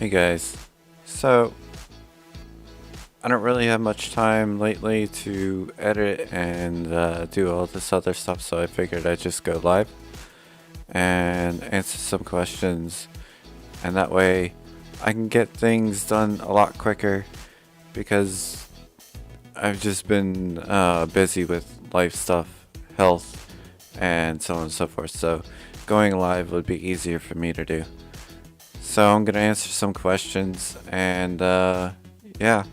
Hey guys, so I don't really have much time lately to edit and do all this other stuff, so I figured I'd just go live and answer some questions, and that way I can get things done a lot quicker because I've just been busy with life stuff, health, and so on and so forth, so going live would be easier for me to do. So I'm gonna answer some questions and yeah,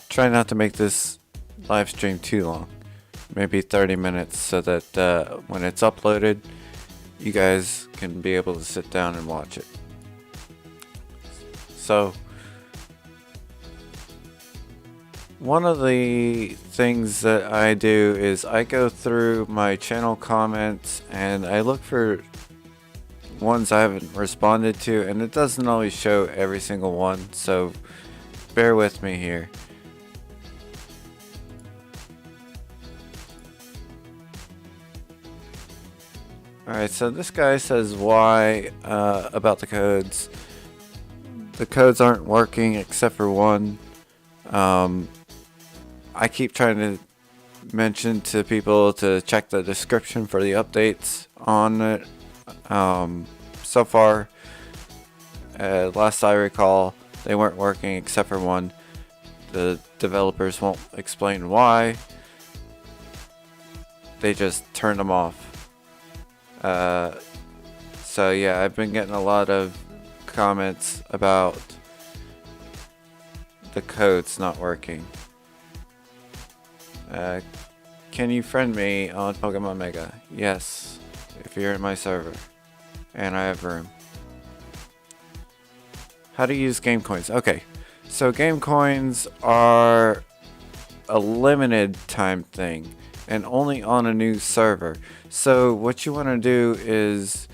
try not to make this live stream too long, maybe 30 minutes, so that when it's uploaded you guys can be able to sit down and watch it. So one of the things that I do is I go through my channel comments and I look for ones I haven't responded to, and it doesn't always show every single one, so bear with me here. Alright, so this guy says why about the codes. The codes aren't working except for one. I keep trying to mention to people to check the description for the updates on it. So far, last I recall, they weren't working except for one. The developers won't explain why. They just turned them off. So yeah, I've been getting a lot of comments about the codes not working. Can you friend me on Pokemon Mega? Yes, if you're in my server. And I have room. How to use game coins? Okay, so game coins are a limited time thing and only on a new server. So what you want to do is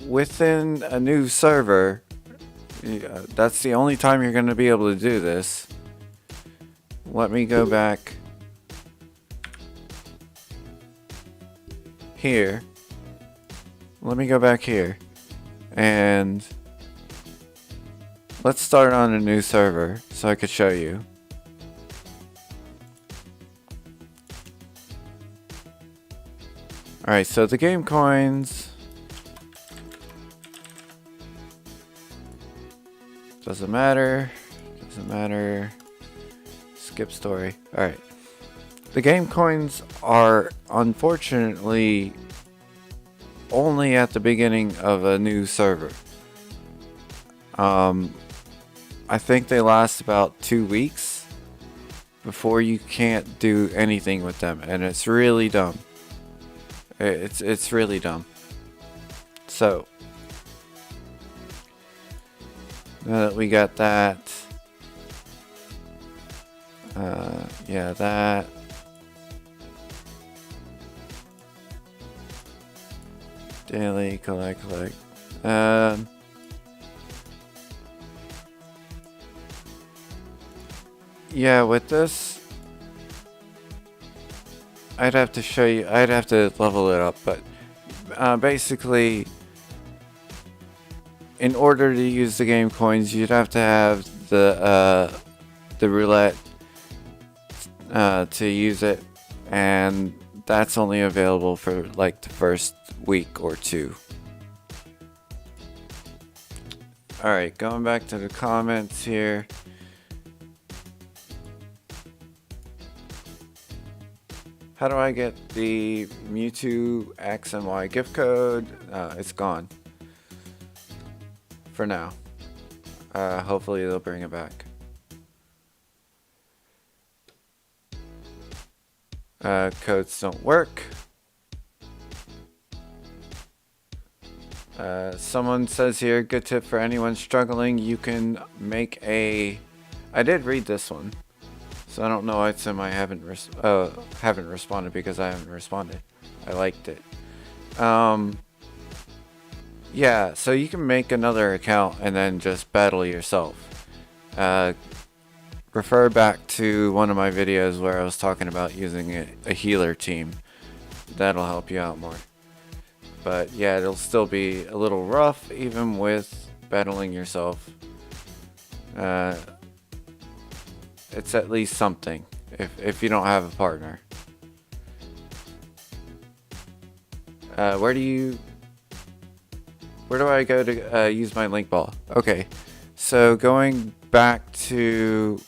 within a new server, that's the only time you're going to be able to do this. Let me go back here. Let me go back here and let's start on a new server so I could show you. Alright, so the game coins doesn't matter. Skip story. Alright. The game coins are unfortunately only at the beginning of a new server. I think they last about 2 weeks before you can't do anything with them, and it's really dumb. It's really dumb. So now that we got that, yeah, that. Daily, collect. Yeah, with this, I'd have to show you, I'd have to level it up, but basically, in order to use the game coins, you'd have to have the roulette to use it, and that's only available for like the first week or two. Alright, going back to the comments here. How do I get the Mewtwo X and Y gift code? It's gone. For now. Hopefully they'll bring it back. Codes don't work. Someone says here, good tip for anyone struggling, you can make a... I did read this one, so I don't know why it's in my haven't responded, because I haven't responded. I liked it. Yeah, so you can make another account and then just battle yourself. Refer back to one of my videos where I was talking about using a healer team. That'll help you out more. But yeah, it'll still be a little rough even with battling yourself, it's at least something if you don't have a partner. Where do I go to use my link ball? Okay, so going back to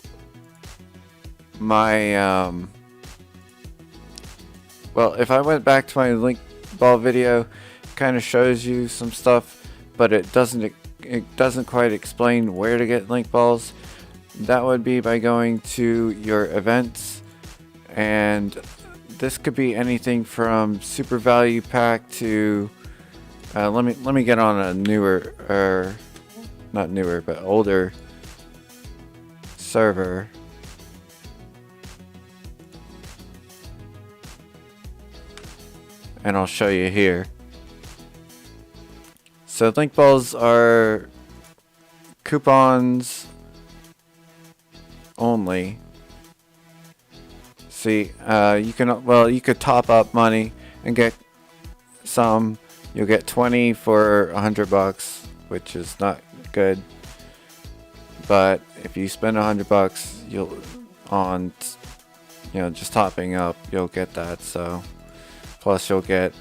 my well, if I went back to my link ball video, it kind of shows you some stuff, but it doesn't quite explain where to get link balls. That would be by going to your events, and this could be anything from super value pack to let me get on a newer, or not newer but older server. And I'll show you here. So link balls are coupons only. See, you could top up money and get some. You'll get 20 for $100, which is not good. But if you spend $100, just topping up, you'll get that. So plus you'll get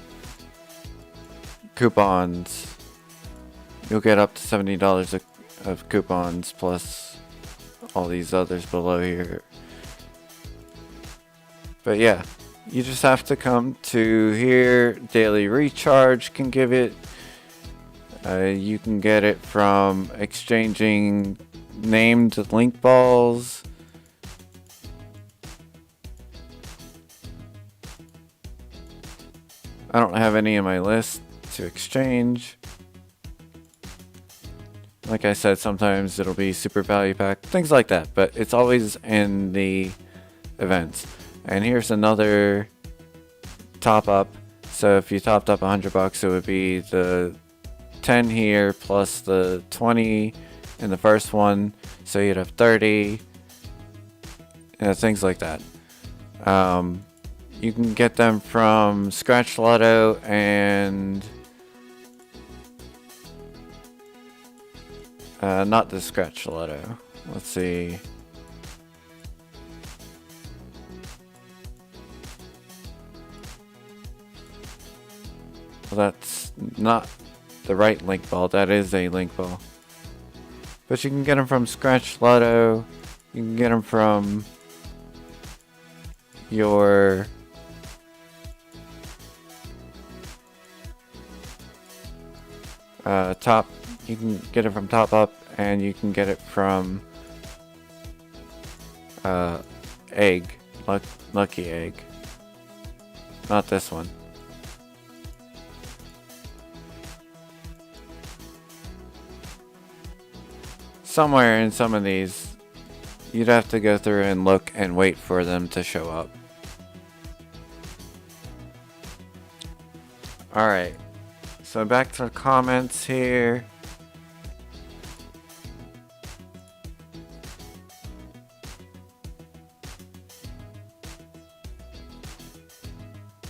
coupons. You'll get up to $70 of coupons plus all these others below here. But yeah, you just have to come to here. Daily recharge can give it. You can get it from exchanging named link balls. I don't have any in my list to exchange. Like I said, sometimes it'll be super value pack, things like that, but it's always in the events. And here's another top up. So if you topped up $100, it would be the 10 here plus the 20 in the first one, so you'd have 30. Things like that. You can get them from Scratch Lotto and not the Scratch Lotto. Let's see. Well, that's not the right link ball. That is a link ball. But you can get them from Scratch Lotto. You can get them from your top. You can get it from Top Up, and you can get it from Egg, Lucky Egg. Not this one. Somewhere in some of these, you'd have to go through and look and wait for them to show up. Alright, so back to the comments here.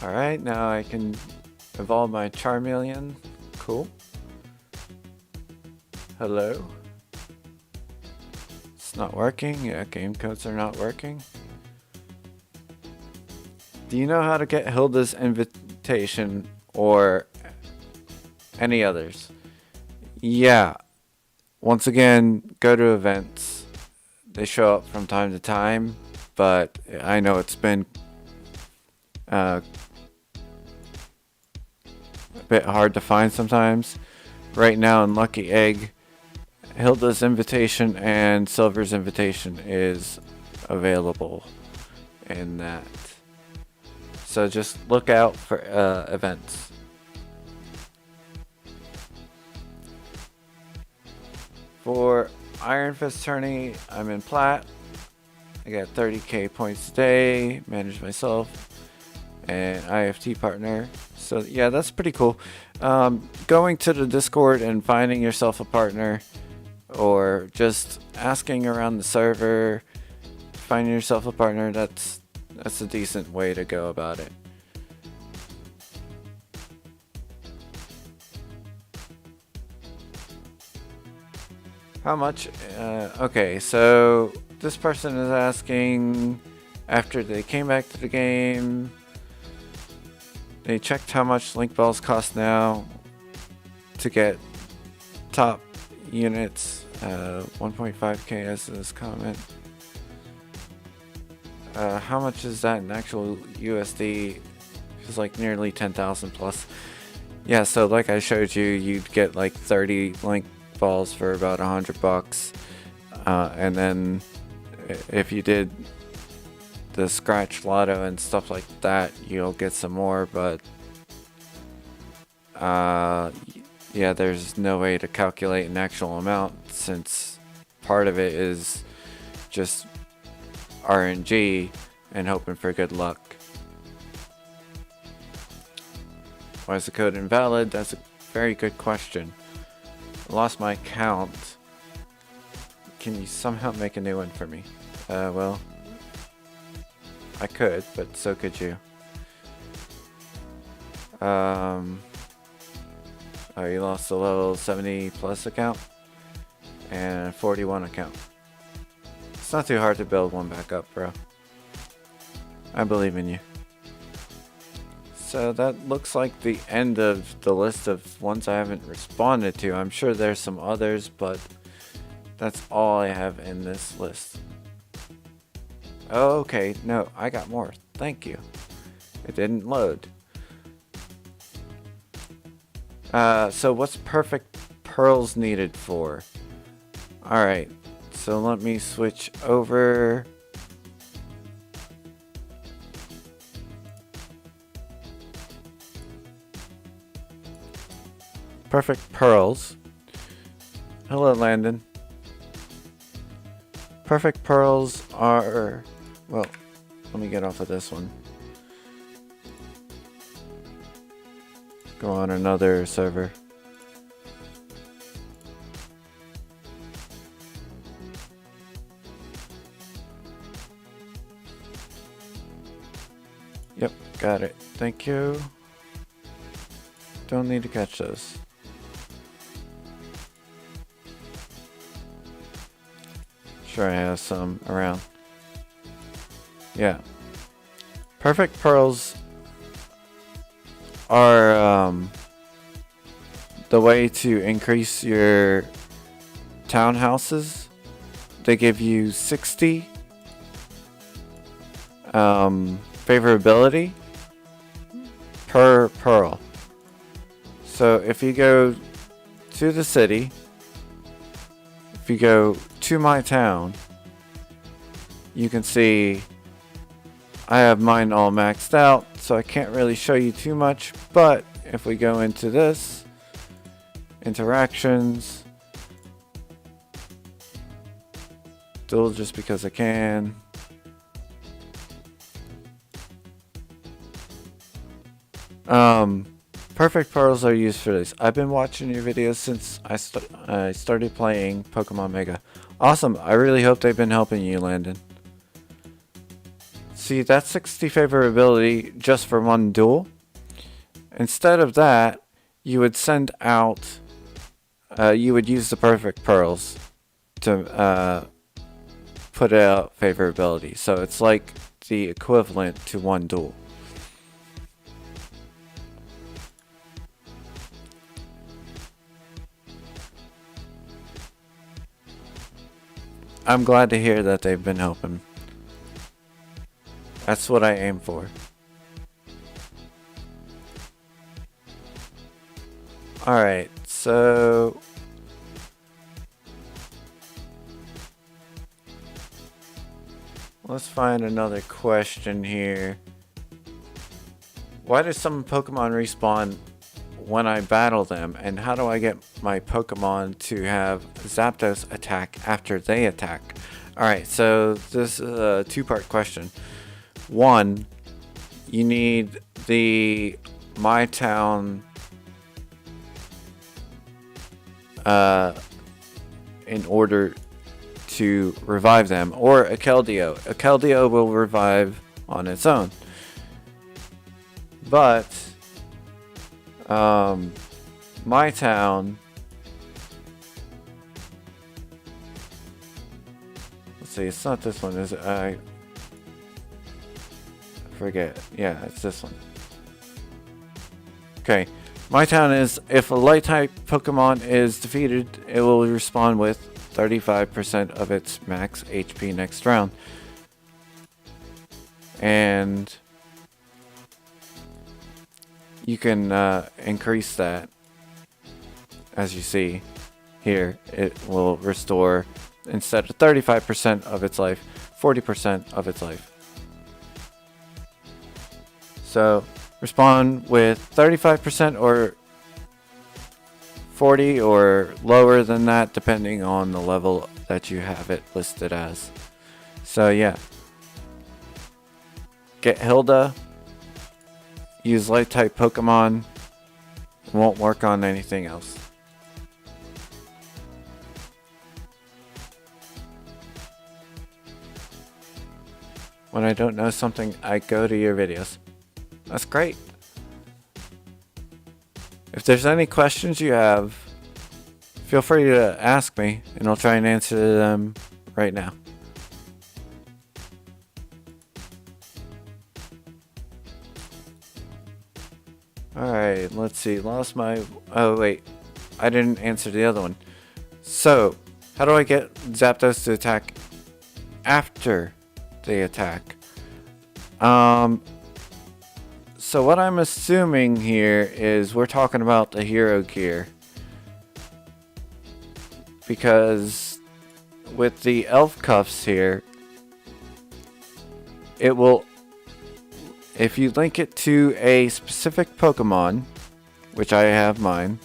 Alright, now I can evolve my Charmeleon. Cool. Hello. It's not working. Yeah, game codes are not working. Do you know how to get Hilda's invitation or any others? Yeah. Once again, go to events. They show up from time to time, but I know it's been a bit hard to find sometimes. Right now in Lucky Egg, Hilda's invitation and Silver's invitation is available in that. So just look out for events. For Iron Fist tourney, I'm in Plat. I got 30k points a day, manage myself, and IFT partner. So yeah, that's pretty cool. Going to the Discord and finding yourself a partner, or just asking around the server, finding yourself a partner, that's a decent way to go about it. How much? Okay, so this person is asking after they came back to the game, they checked how much link balls cost now to get top units. 1.5k as this comment. How much is that in actual USD? It's like nearly 10,000 plus. Yeah, so like I showed you, you'd get like 30 link balls for about $100, and then if you did the scratch lotto and stuff like that, you'll get some more. But yeah, there's no way to calculate an actual amount since part of it is just RNG and hoping for good luck. Why is the code invalid? That's a very good question. I lost my account. Can you somehow make a new one for me? Well, I could, but so could you. Oh, you lost a level 70 plus account and 41 account. It's not too hard to build one back up, bro. I believe in you. So that looks like the end of the list of ones I haven't responded to. I'm sure there's some others, but that's all I have in this list. Oh, okay, no, I got more. Thank you. It didn't load. So what's perfect pearls needed for? Alright, so let me switch over. Perfect pearls. Hello, Landon. Perfect pearls are... Well, let me get off of this one. Go on another server. Yep, got it. Thank you. Don't need to catch those. Sure, I have some around. Yeah. Perfect pearls are the way to increase your townhouses. They give you 60 favorability per pearl. So if you go to the city, if you go to my town, you can see I have mine all maxed out, so I can't really show you too much. But if we go into this, interactions, duel just because I can. Perfect pearls are used for this. I've been watching your videos since I started playing Pokemon Mega. Awesome. I really hope they've been helping you, Landon. See, that's 60 favorability just for one duel. Instead of that, you would send out, you would use the perfect pearls to put out favorability. So it's like the equivalent to one duel. I'm glad to hear that they've been helping. That's what I aim for. Alright, so... let's find another question here. Why do some Pokemon respawn when I battle them, and how do I get my Pokemon to have Zapdos attack after they attack? Alright, so this is a two-part question. One, you need the My Town in order to revive them, or a Keldeo. A Keldeo will revive on its own. But My Town Let's see, it's not this one, is it? I forget. Yeah, it's this one. Okay. My town is, if a light type Pokemon is defeated, it will respawn with 35% of its max HP next round. And you can increase that. As you see here, it will restore, instead of 35% of its life, 40% of its life. So respawn with 35% or 40 or lower than that, depending on the level that you have it listed as. So yeah, get Hilda, use light type Pokemon, it won't work on anything else. When I don't know something, I go to your videos. That's great. If there's any questions you have, feel free to ask me, and I'll try and answer them right now. Alright, let's see. Lost my... Oh, wait. I didn't answer the other one. So, how do I get Zapdos to attack after they attack? So what I'm assuming here is we're talking about the hero gear. Because with the elf cuffs here, it will, if you link it to a specific Pokemon, which I have mine,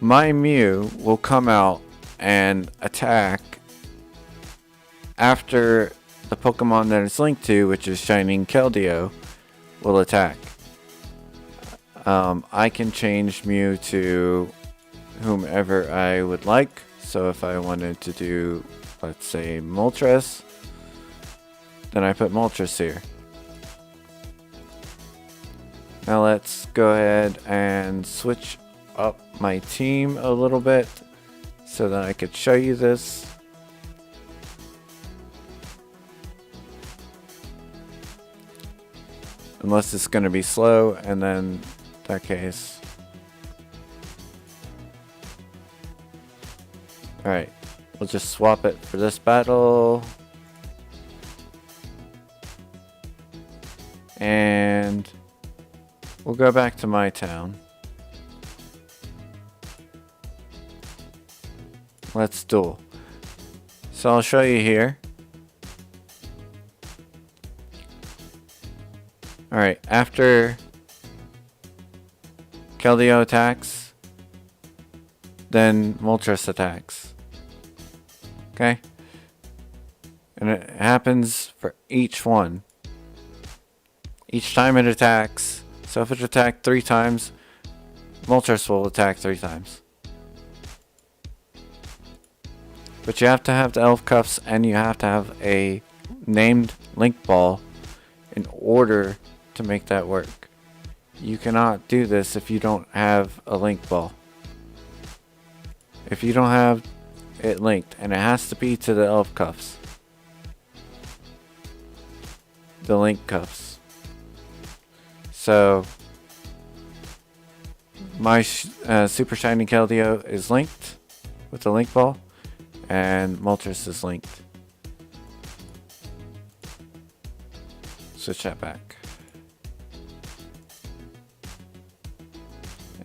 my Mew will come out and attack after the Pokemon that it's linked to, which is Shining Keldeo, will attack. I can change Mew to whomever I would like. So if I wanted to do, let's say, Moltres, then I put Moltres here. Now let's go ahead and switch up my team a little bit so that I could show you this. Unless it's going to be slow, and then in that case. Alright, we'll just swap it for this battle. And we'll go back to my town. Let's duel. So I'll show you here. Alright, after Keldeo attacks, then Moltres attacks. Okay? And it happens for each one. Each time it attacks, so if it attacked 3 times, Moltres will attack 3 times. But you have to have the elf cuffs and you have to have a named link ball in order to make that work. You cannot do this if you don't have a link ball. If you don't have it linked, and it has to be to the elf cuffs. The link cuffs. So my Super Shiny Keldeo is linked with the link ball, and Moltres is linked. Switch that back.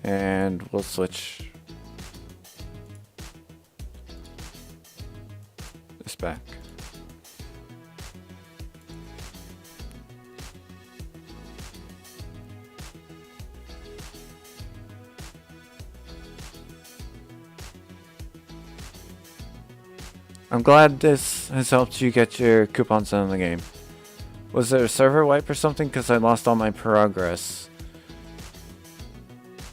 And we'll switch this back. I'm glad this has helped you get your coupons in the game. Was there a server wipe or something? Because I lost all my progress.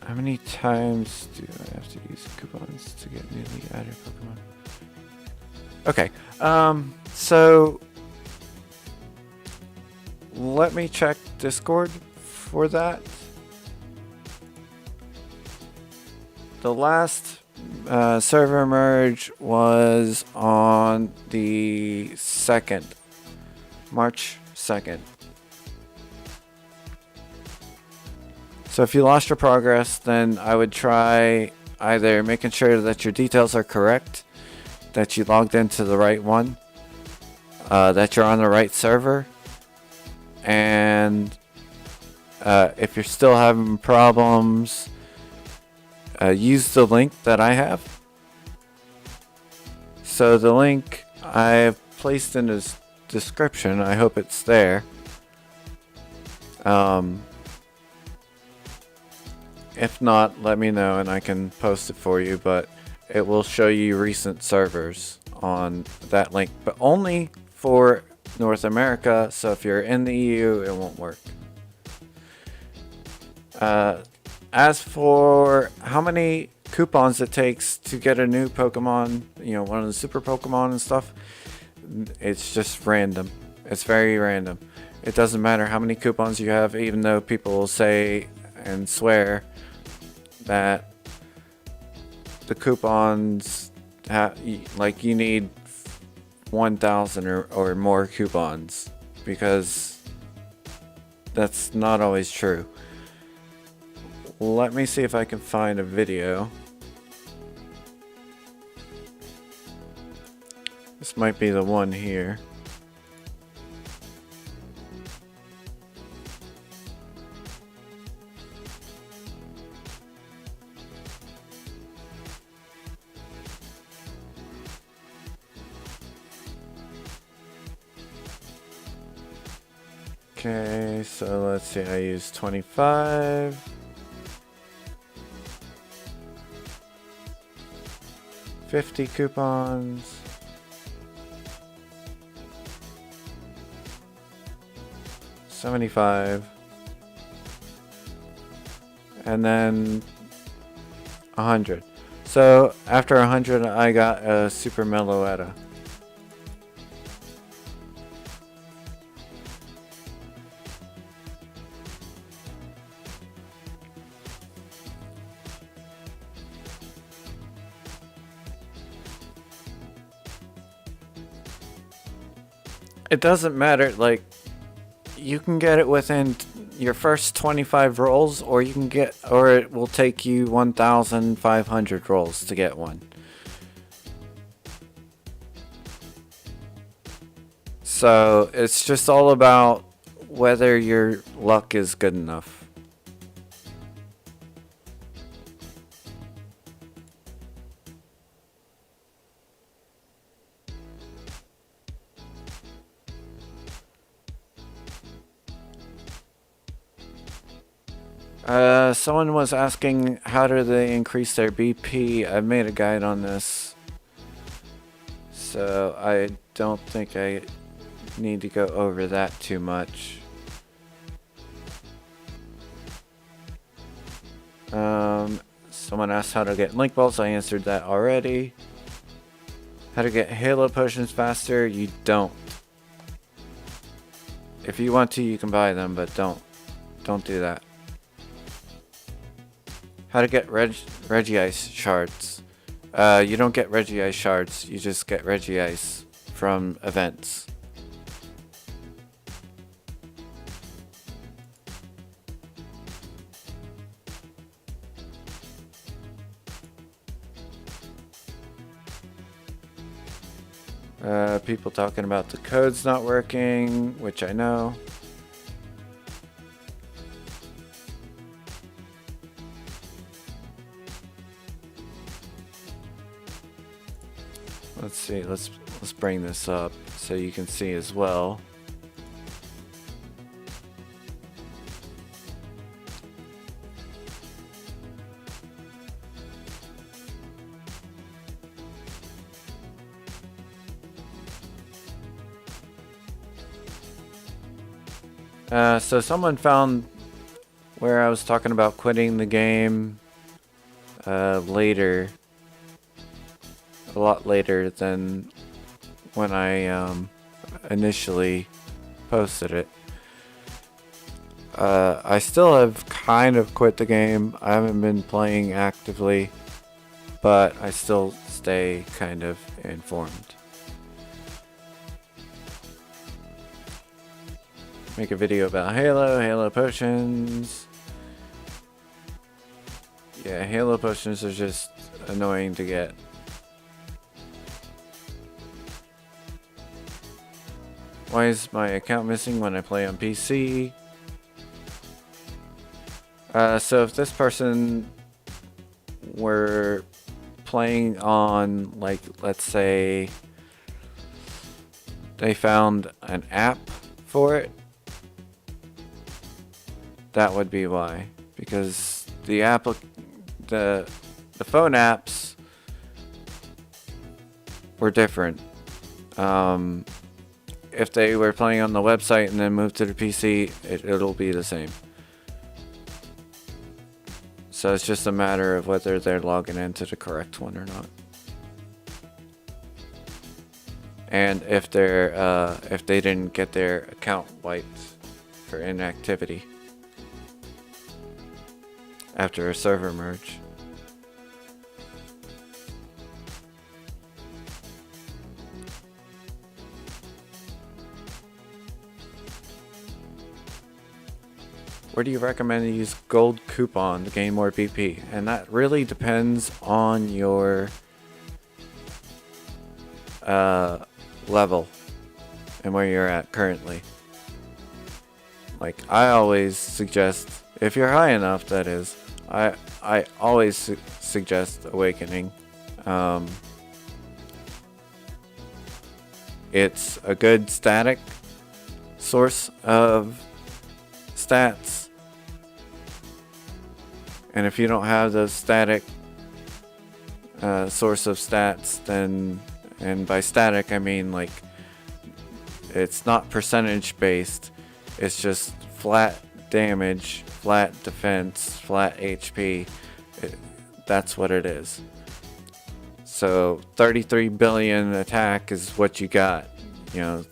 How many times do I have to use coupons to get newly added Pokemon? Okay, so let me check Discord for that. The last Server merge was on the 2nd, March 2nd. So if you lost your progress, then I would try either making sure that your details are correct, that you logged into the right one, that you're on the right server, and if you're still having problems, use the link that I have. So the link I've placed in the description, I hope it's there. If not, let me know and I can post it for you, but it will show you recent servers on that link, but only for North America, so if you're in the EU, it won't work. As for how many coupons it takes to get a new Pokemon, you know, one of the super Pokemon and stuff, it's just random. It's very random. It doesn't matter how many coupons you have, even though people will say and swear that the coupons like you need 1,000 or more coupons, because that's not always true. Let me see if I can find a video. This might be the one here. Okay, so let's see, I used 25. $50 coupons. $75. And then 100. So after 100 I got a Super Meloetta. It doesn't matter, like, you can get it within your first 25 rolls, or you can get, or it will take you 1,500 rolls to get one. So it's just all about whether your luck is good enough. Someone was asking how do they increase their BP. I made a guide on this, so I don't think I need to go over that too much. Someone asked how to get link balls. I answered that already. How to get Halo potions faster. You don't. If you want to, you can buy them, but don't do that. How to get Regice shards. You don't get Regice shards, you just get Regice from events. People talking about the code's not working, which I know. Let's see, let's bring this up so you can see as well. So someone found where I was talking about quitting the game later. A lot later than when I initially posted it. I still have kind of quit the game. I haven't been playing actively. but I still stay kind of informed. Make a video about Halo potions. Yeah, Halo potions are just annoying to get. Why is my account missing when I play on PC? So if this person were playing on, like, let's say they found an app for it, that would be why. Because the phone apps were different. If they were playing on the website and then moved to the PC, it'll be the same. So it's just a matter of whether they're logging into the correct one or not. And if they didn't get their account wiped for inactivity after a server merge. Where do you recommend to use gold coupon to gain more BP? And that really depends on your level and where you're at currently. Like, I always suggest, if you're high enough, that is, I always suggest Awakening. It's a good static source of stats. And if you don't have those static source of stats, then, and by static I mean like it's not percentage based, it's just flat damage, flat defense, flat HP. That's what it is. So 33 billion attack is what you got, you know.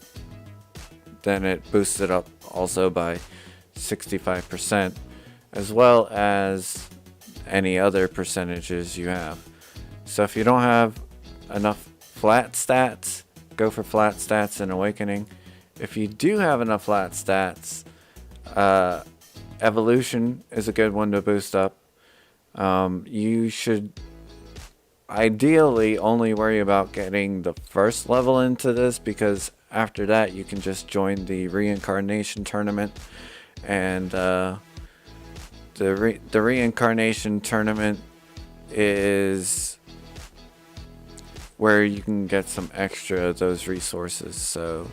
Then it boosts it up also by 65%, as well as any other percentages you have. So if you don't have enough flat stats, go for flat stats in Awakening. If you do have enough flat stats, Evolution is a good one to boost up. You should ideally only worry about getting the first level into this, because after that you can just join the Reincarnation tournament. And the Reincarnation tournament is where you can get some extra of those resources. So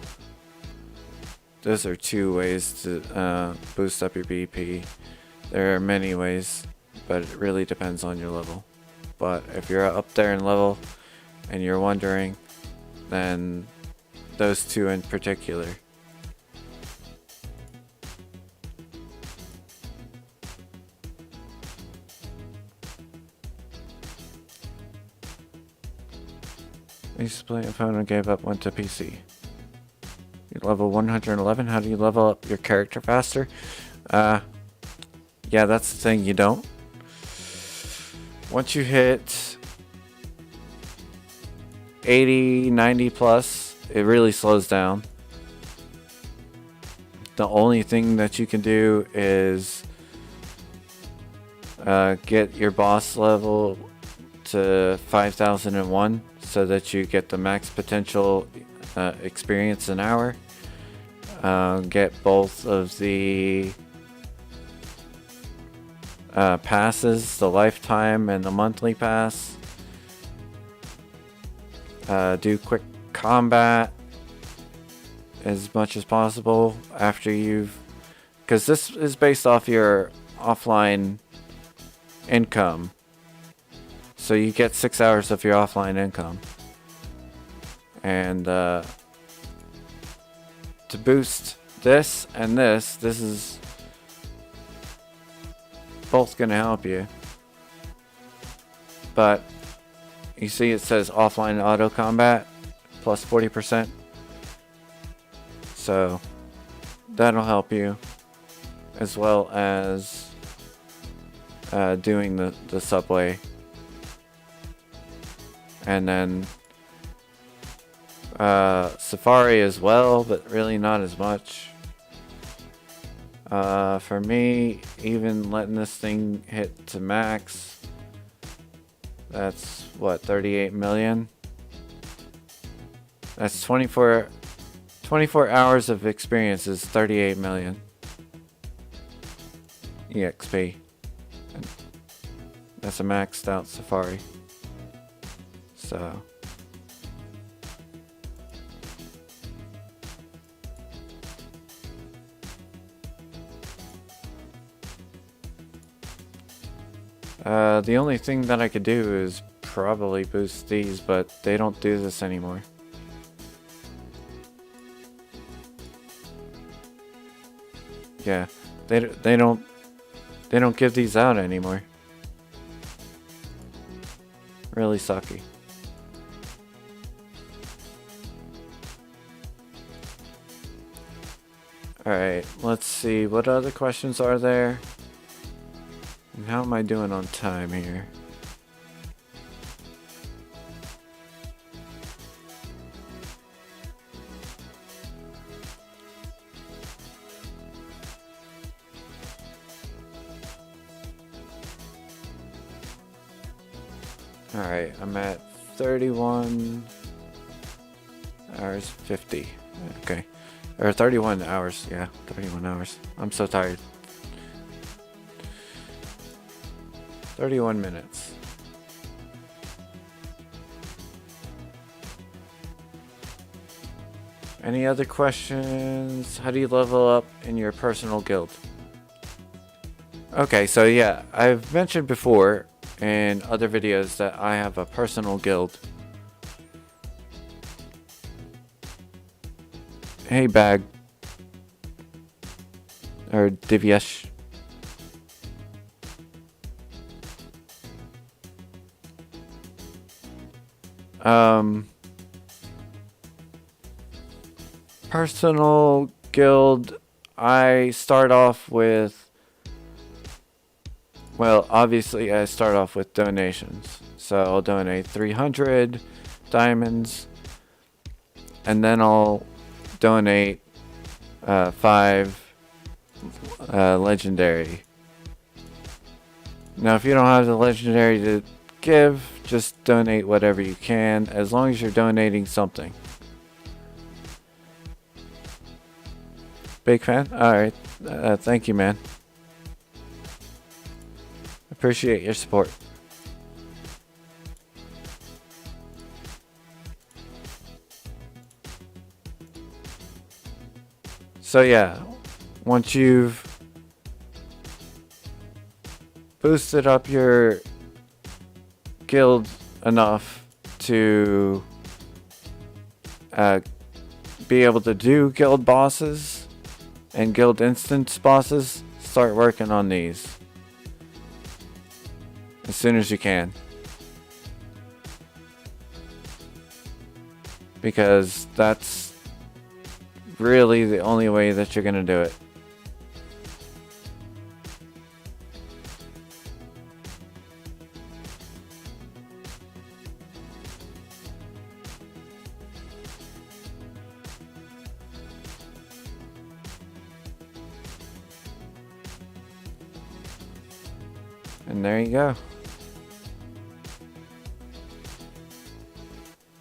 those are two ways to boost up your BP. There are many ways, but it really depends on your level. But if you're up there in level and you're wondering, then those two in particular. I used to play a phone and gave up, went to PC. You're level 111. How do you level up your character faster? Yeah, that's the thing, you don't. Once you hit 80, 90 plus, it really slows down. The only thing that you can do is get your boss level to 5001 so that you get the max potential experience an hour. Get both of the passes, the lifetime and the monthly pass. Do quick combat as much as possible after you've, because this is based off your offline income, so you get 6 hours of your offline income. And to boost this and this is both gonna help you. But you see it says offline auto combat plus 40%, so that'll help you, as well as doing the subway And then Safari as well, but really not as much. For me, even letting this thing hit to max, that's what, 38 million? That's 24 hours of experience is 38 million EXP. And that's a maxed out Safari. So the only thing that I could do is probably boost these, but they don't do this anymore. Yeah, they don't give these out anymore. Really sucky. Alright, let's see. What other questions are there? And how am I doing on time here? Alright, I'm at 31 hours 50. Okay. Or 31 hours. Yeah, 31 hours. I'm so tired. 31 minutes. Any other questions? How do you level up in your personal guild? Okay, so yeah, I've mentioned before in other videos that I have a personal guild. Hey, Bag. Or Divyesh. Personal guild, I start off with, well, obviously I start off with donations. So I'll donate 300 diamonds, and then I'll donate 5 legendary. Now if you don't have the legendary to give, just donate whatever you can, as long as you're donating something. Big fan? Alright. Thank you, man. Appreciate your support. So yeah, once you've boosted up your guild enough to be able to do guild bosses and guild instance bosses, start working on these as soon as you can, because that's really the only way that you're gonna do it. And there you go.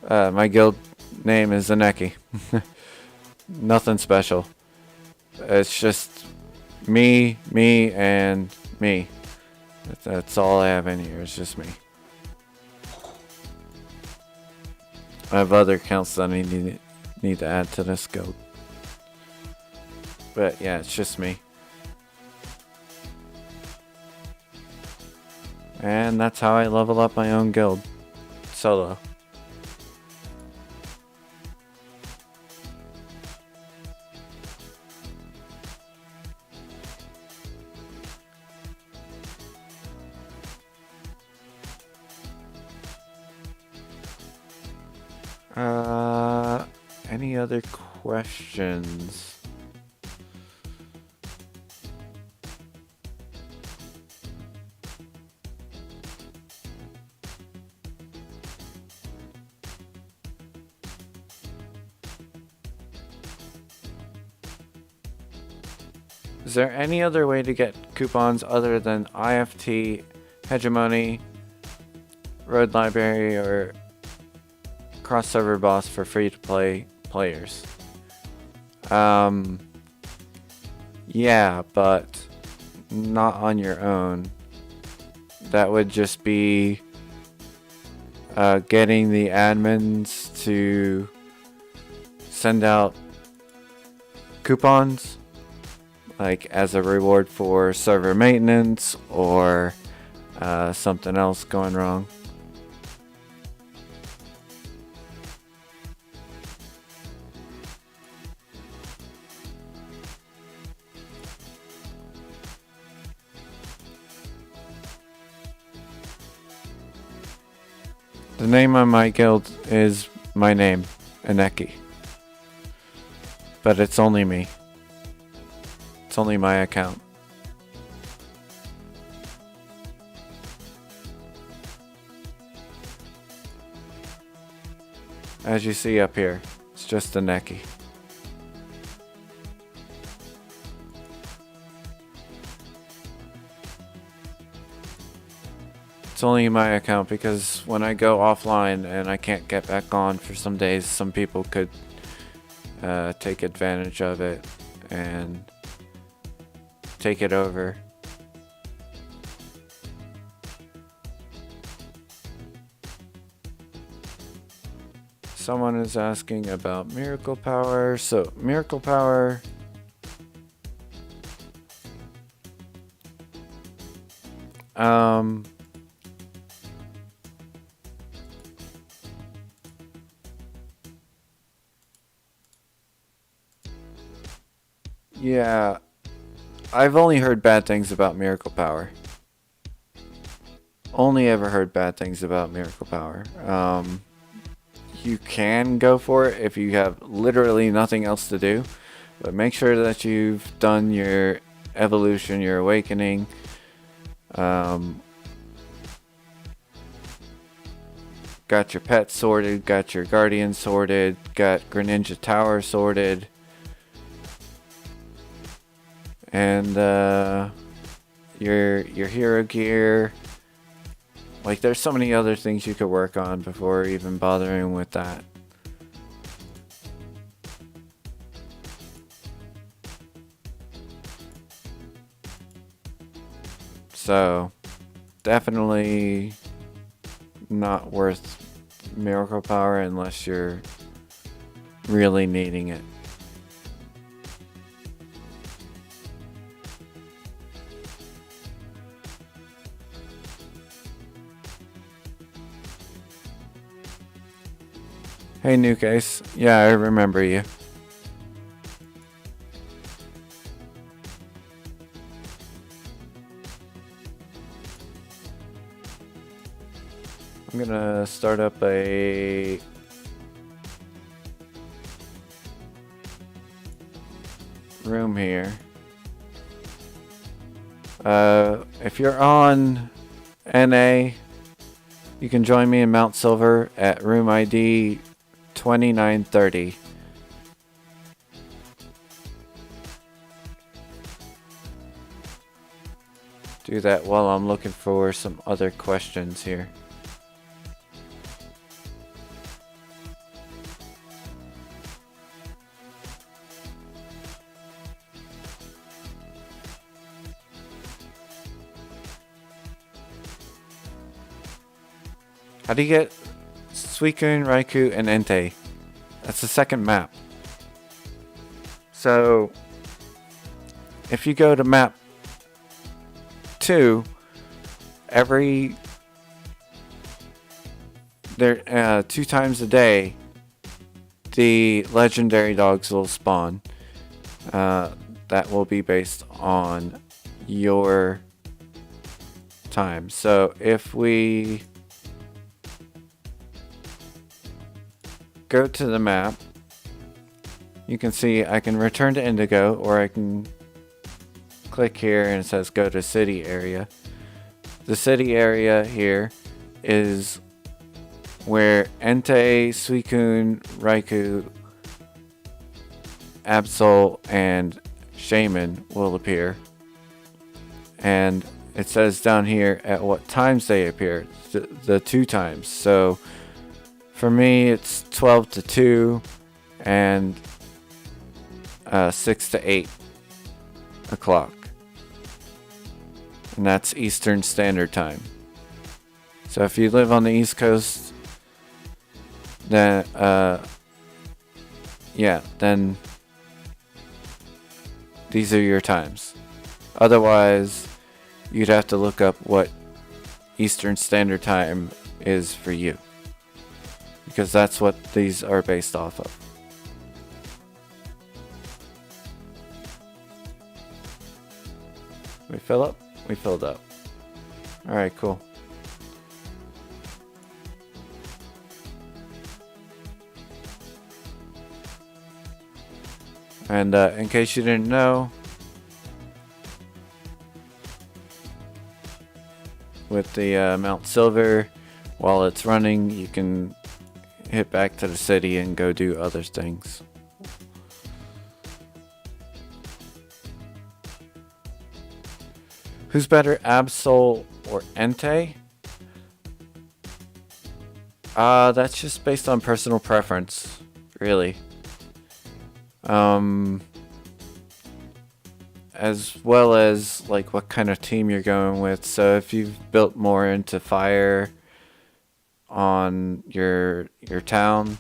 My guild name is Eneki. Nothing special. It's just me, and me. That's all I have in here. It's just me. I have other accounts that I need to add to this guild. But yeah, it's just me. And that's how I level up my own guild. Solo. Any other questions? Is there any other way to get coupons other than IFT, Hegemony, Road Library, or Cross Server Boss for free-to-play players? Yeah, but not on your own. That would just be getting the admins to send out coupons, like as a reward for server maintenance or something else going wrong. The name on my guild is my name, Eneki. But it's only me. It's only my account. As you see up here, it's just Eneki. It's only my account because when I go offline and I can't get back on for some days, some people could take advantage of it and take it over. Someone is asking about Miracle Power. So Miracle Power, yeah, I've only heard bad things about Miracle Power. Only ever heard bad things about Miracle Power. You can go for it if you have literally nothing else to do, but make sure that you've done your evolution, your awakening. Got your pet sorted, got your guardian sorted, got Greninja Tower sorted. And your hero gear. Like, there's so many other things you could work on before even bothering with that. So, definitely not worth Miracle Power unless you're really needing it. Hey, New Case. Yeah, I remember you. I'm gonna start up a room here. If you're on NA, you can join me in Mount Silver at room ID 2930. Do that while I'm looking for some other questions here. How do you get Suicune, Raikou, and Entei? That's the second map. So, if you go to map 2, there 2 times a day, the legendary dogs will spawn. That will be based on your time. So if we go to the map, you can see I can return to Indigo, or I can click here and it says go to city area. The city area here is where Entei, Suicune, Raikou, Absol, and shaman will appear. And it says down here at what times they appear, the 2 times. So for me, it's 12 to 2 and 6 to 8 o'clock. And that's Eastern Standard Time. So if you live on the East Coast, then then these are your times. Otherwise, you'd have to look up what Eastern Standard Time is for you, because that's what these are based off of. We fill up? We filled up. Alright, cool. And in case you didn't know, with the Mount Silver, while it's running, you can hit back to the city and go do other things. Who's better, Absol or Entei? That's just based on personal preference, really. As well as like what kind of team you're going with. So if you've built more into fire on your town,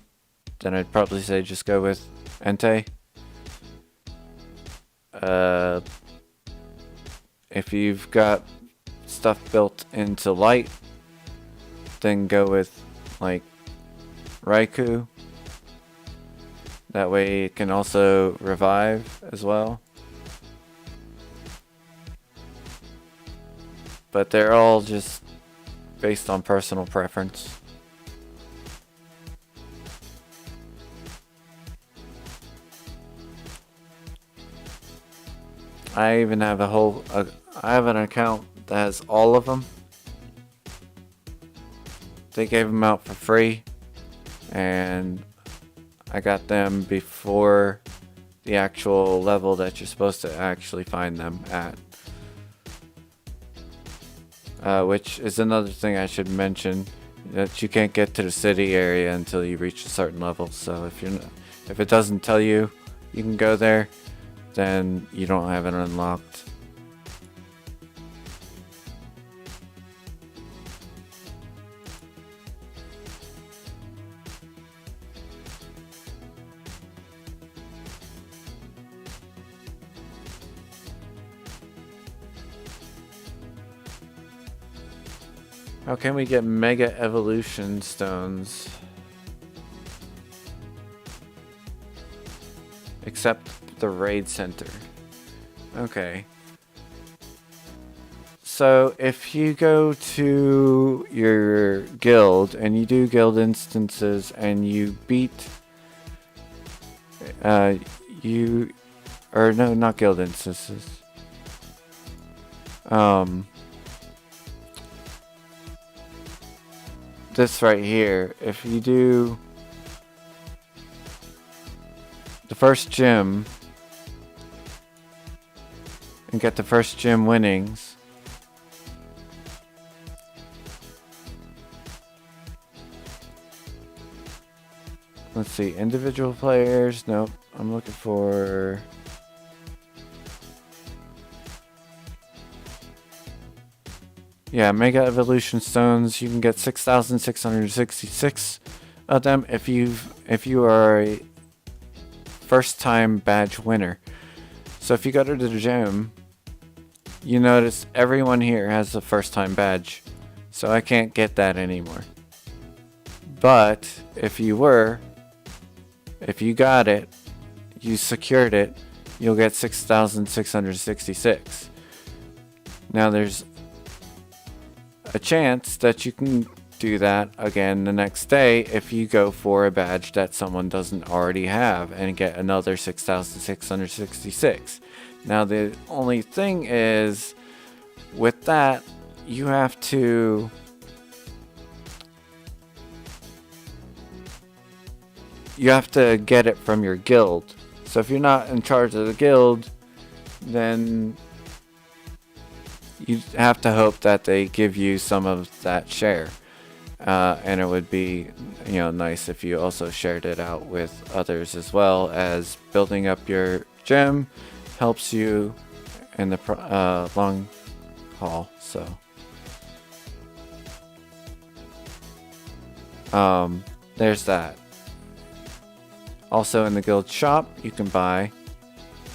then I'd probably say just go with Entei. If you've got stuff built into light, then go with like Raikou. That way it can also revive as well. But they're all just based on personal preference. I even have I have an account that has all of them. They gave them out for free, and I got them before the actual level that you're supposed to actually find them at. Which is another thing I should mention, that you can't get to the city area until you reach a certain level. So if it doesn't tell you you can go there, then you don't have it unlocked. How can we get Mega Evolution Stones? Except the Raid Center. Okay. So if you go to your guild and you do guild instances and you beat not guild instances. This right here, if you do the first gym and get the first gym winnings, let's see, individual players, nope, I'm looking for Mega Evolution Stones. You can get 6,666 of them if you are a first time badge winner. So if you go to the gym, you notice everyone here has a first time badge. So I can't get that anymore. But if you got it, you secured it, you'll get 6,666. Now there's a chance that you can do that again the next day if you go for a badge that someone doesn't already have and get another 6,666. Now the only thing is, with that, you have to get it from your guild. So if you're not in charge of the guild, then you have to hope that they give you some of that share. And it would be, nice if you also shared it out with others, as well as building up your gym helps you in the long haul. So, there's that. Also in the guild shop, you can buy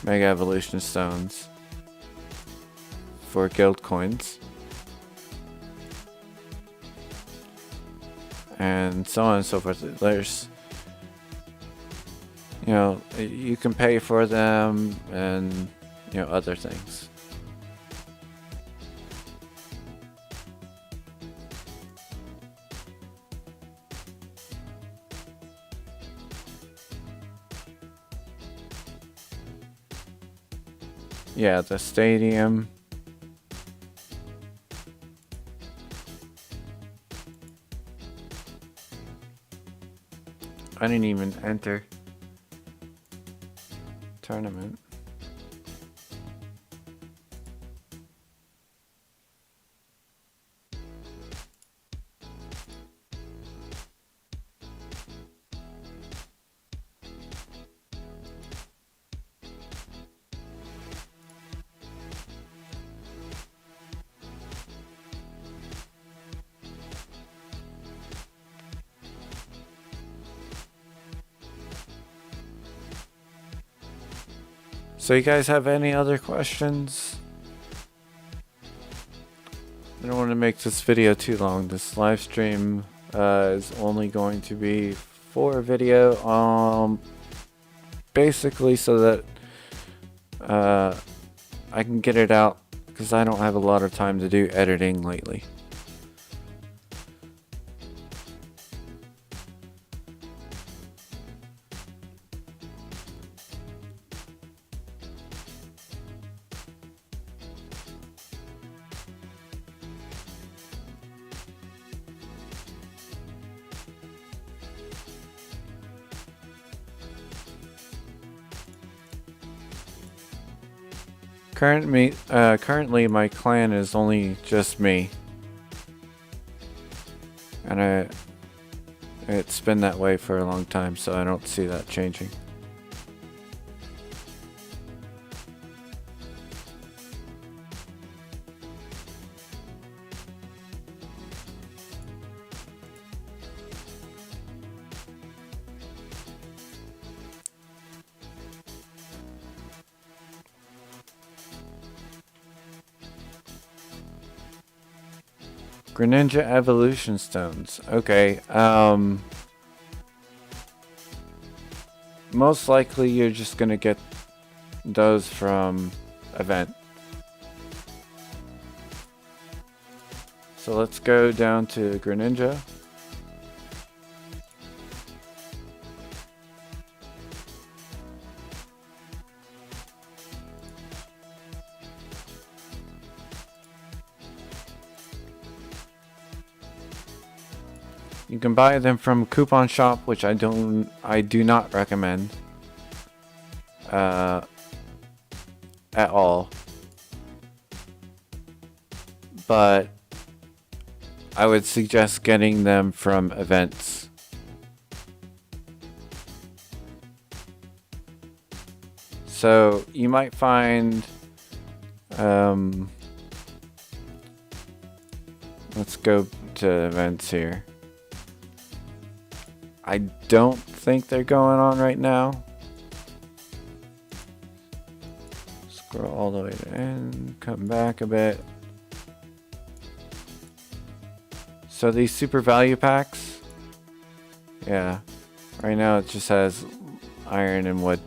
Mega Evolution Stones for guild coins. And so on and so forth. There's, you can pay for them and, other things. Yeah, the stadium. I didn't even enter tournament. So you guys have any other questions? I don't want to make this video too long. This live stream is only going to be for video, basically so that I can get it out, because I don't have a lot of time to do editing lately. Currently my clan is only just me, and it's been that way for a long time, so I don't see that changing. Greninja Evolution Stones. Okay, most likely you're just gonna get those from event. So let's go down to Greninja. You can buy them from Coupon Shop, which I do not recommend at all. But I would suggest getting them from events. So you might find, let's go to events here. I don't think they're going on right now. Scroll all the way to end, come back a bit. So these super value packs, yeah, right now it just has iron and wood.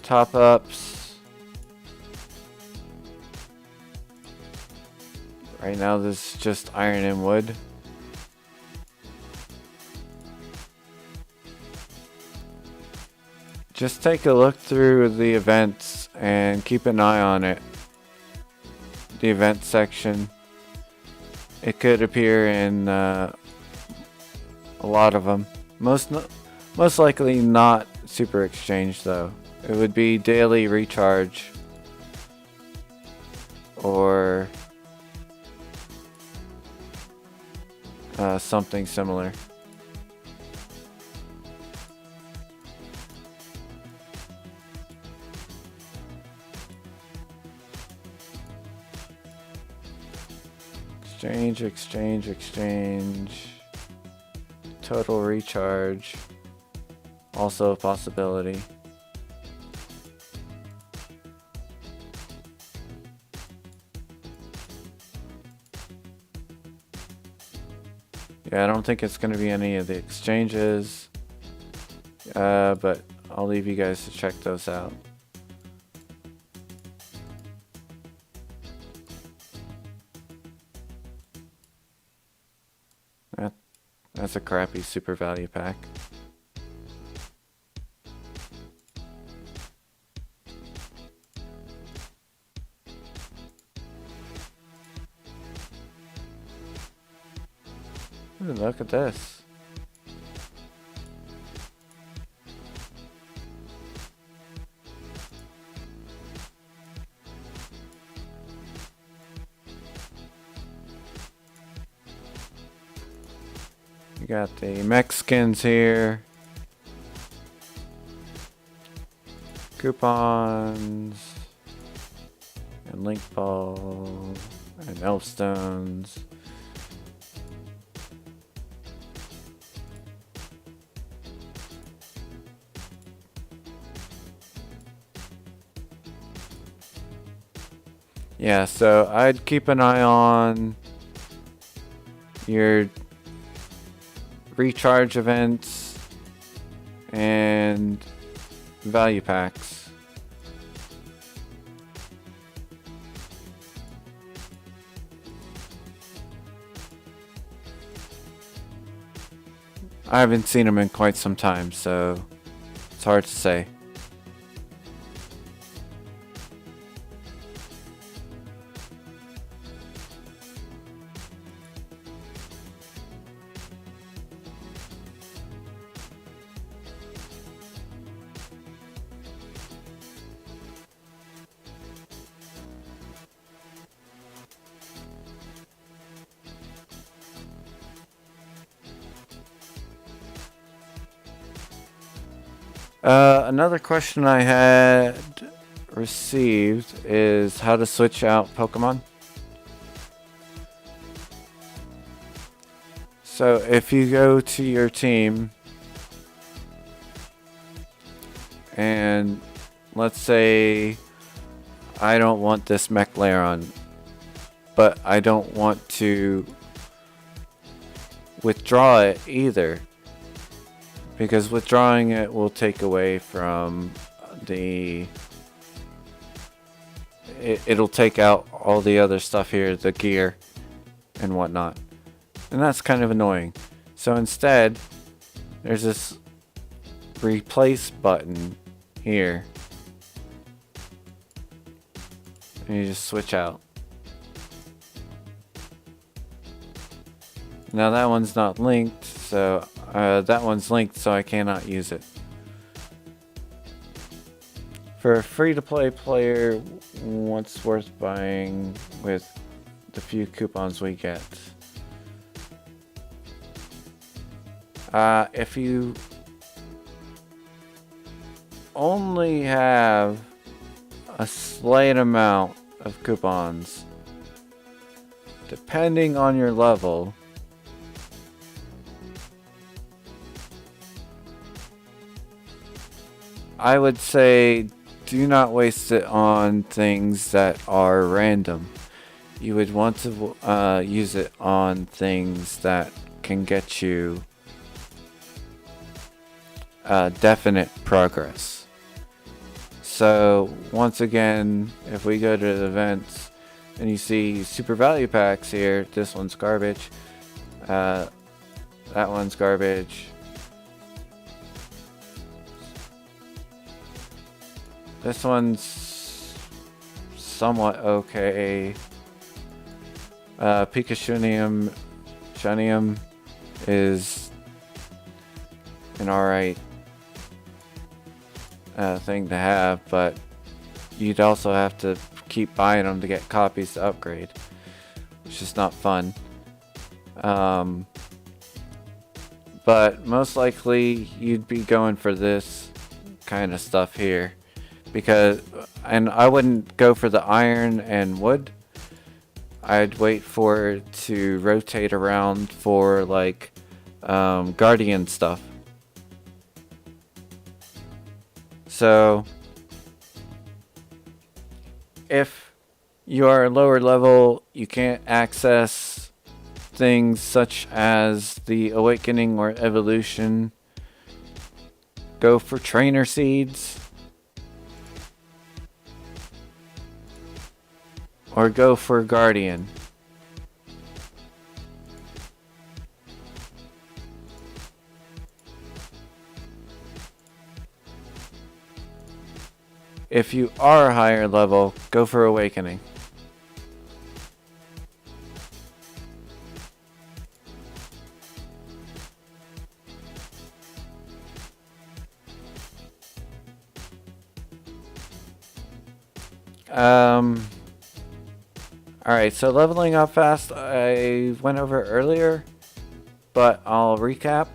Top ups. Right now this is just iron and wood. Just take a look through the events and keep an eye on it. The event section. It could appear in A lot of them. Most likely not super exchange though. It would be daily recharge or something similar. Exchange. Total recharge. Also a possibility. Yeah, I don't think it's going to be any of the exchanges. But I'll leave you guys to check those out. That's a crappy super value pack. Ooh, look at this. You got the Mexicans here. Coupons. And Link Ball. And Elfstones. Yeah, so I'd keep an eye on your recharge events and value packs. I haven't seen them in quite some time, so it's hard to say. Another question I had received is how to switch out Pokemon. So if you go to your team and let's say I don't want this Mechlairon, but I don't want to withdraw it either, because withdrawing it will take away from the... It'll take out all the other stuff here, the gear and whatnot. And that's kind of annoying. So instead, there's this replace button here. And you just switch out. Now that one's not linked, so that one's linked, so I cannot use it. For a free-to-play player, what's worth buying with the few coupons we get? If you only have a slight amount of coupons, depending on your level, I would say do not waste it on things that are random. You would want to use it on things that can get you definite progress. So once again, if we go to the events and you see super value packs here, this one's garbage, that one's garbage. This one's somewhat okay. Shunium is an alright thing to have, but you'd also have to keep buying them to get copies to upgrade, which is not fun. But most likely you'd be going for this kind of stuff here, because, and I wouldn't go for the iron and wood. I'd wait for it to rotate around for like guardian stuff. So if you are lower level, you can't access things such as the awakening or evolution, go for trainer seeds, or go for guardian. If you are higher level, go for awakening. Alright, so leveling up fast, I went over earlier, but I'll recap.